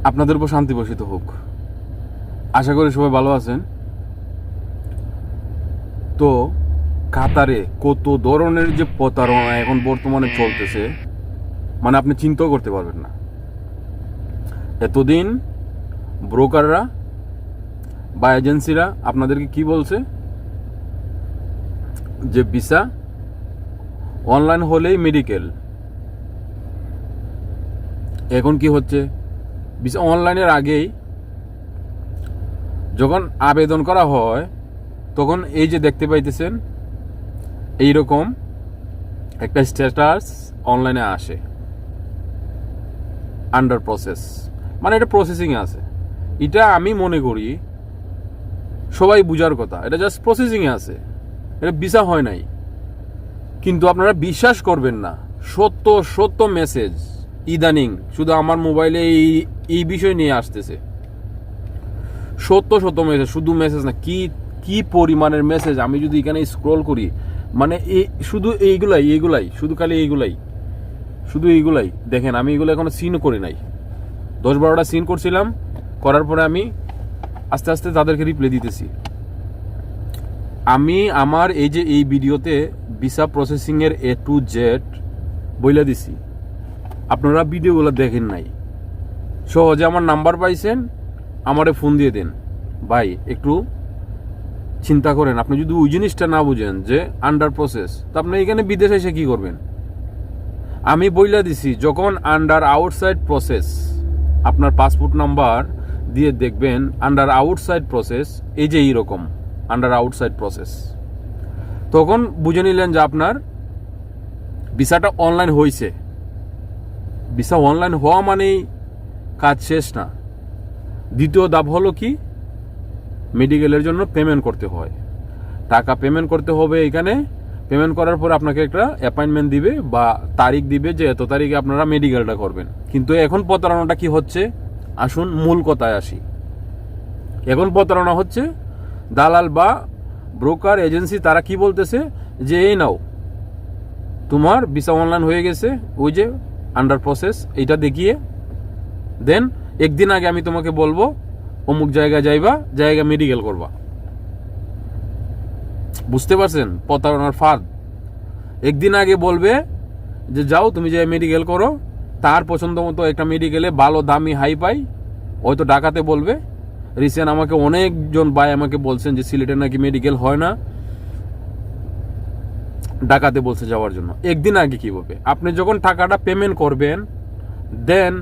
আপনাদের উপর শান্তি বর্ষিত হোক। আশা করি সবাই ভালো আছেন। তো কাতারে কত ধরনের যে প্রতারণা এখন বর্তমানে চলতেছে, মানে আপনি চিন্তাও করতে পারবেন না। এতদিন ব্রোকাররা বা এজেন্সিরা আপনাদেরকে কি বলছে যে ভিসা অনলাইন হলেই মেডিকেল। এখন কি হচ্ছে, ভিসা অনলাইনের আগেই যখন আবেদন করা হয় তখন এই যে দেখতে পাইতেছেন এইরকম একটা স্ট্যাটাস অনলাইনে আসে, আন্ডার প্রসেস, মানে এটা প্রসেসিংয়ে আছে। এটা আমি মনে করি সবাই বুঝার কথা, এটা জাস্ট প্রসেসিংয়ে আছে, এটা ভিসা হয় নাই। কিন্তু আপনারা বিশ্বাস করবেন না, সত্য সত্য মেসেজ ইদানিং শুধু আমার মোবাইলে এই বিষয় নিয়ে আসতেছে। সত্য সত্য মেসেজ, শুধু মেসেজ না, কি কি পরিমাণের মেসেজ। আমি যদি এখানে স্ক্রল করি, মানে শুধু এইগুলাই শুধু খালি শুধু এইগুলাই দেখেন। আমি এগুলো এখনো সিন করি নাই, 10-12টা সিন করছিলাম, করার পরে আমি আস্তে আস্তে তাদেরকে রিপ্লাই দিতেছি। আমি আমার এই ভিডিওতে ভিসা প্রসেসিংয়ের A to Z বইলা দিছি, আপনারা ভিডিওগুলো দেখেন নাই। সহজে আমার নাম্বার পাইছেন, আমারে ফোন দিয়ে দেন। ভাই একটু চিন্তা করেন, আপনি যদি ওই জিনিসটা না বুঝেন যে আন্ডার প্রসেস, তো আপনি এখানে বিদেশে এসে কি করবেন? আমি বইলা দিছি, যখন আন্ডার আউটসাইড প্রসেস, আপনার পাসপোর্ট নাম্বার দিয়ে দেখবেন আন্ডার আউটসাইড প্রসেস, এই যে এইরকম আন্ডার আউটসাইড প্রসেস, তখন বুঝে নিলেন যে আপনার ভিসাটা অনলাইন হয়েছে। ভিসা অনলাইন হওয়া মানেই কাজ শেষ না। দ্বিতীয় ধাপ হলো কি, মেডিকেলের জন্য পেমেন্ট করতে হয়, টাকা পেমেন্ট করতে হবে। এখানে পেমেন্ট করার পর আপনাকে একটা অ্যাপয়েন্টমেন্ট দিবে বা তারিখ দিবে যে এত তারিখে আপনারা মেডিকেলটা করবেন। কিন্তু এখন প্রতারণাটা কি হচ্ছে, আসুন মূল কথায় আসি। এখন প্রতারণা হচ্ছে দালাল বা ব্রোকার এজেন্সি, তারা কি বলতেছে যে এই নাও তোমার ভিসা অনলাইন হয়ে গেছে, ওই যে আন্ডার প্রসেস, এইটা দেখিয়ে দেন একদিন আগে আমি তোমাকে বলবো অমুক জায়গায় যাইবা, জায়গা মেডিকেল করবা। বুঝতে পারছেন প্রতারণার ফাঁদ? একদিন আগে বলবে যে যাও তুমি যাই মেডিকেল করো, তার পছন্দ মতো একটা মেডিকেলে ভালো দামি হাই পাই, হয়তো ঢাকাতে বলবে। রিসেন্ট আমাকে অনেকজন ভাই আমাকে বলছেন যে সিলেটে নাকি মেডিকেল হয় না, ঢাকাতে বলছে যাওয়ার জন্য। একদিন আগে কি বলবে, আপনি যখন টাকাটা পেমেন্ট করবেন দেন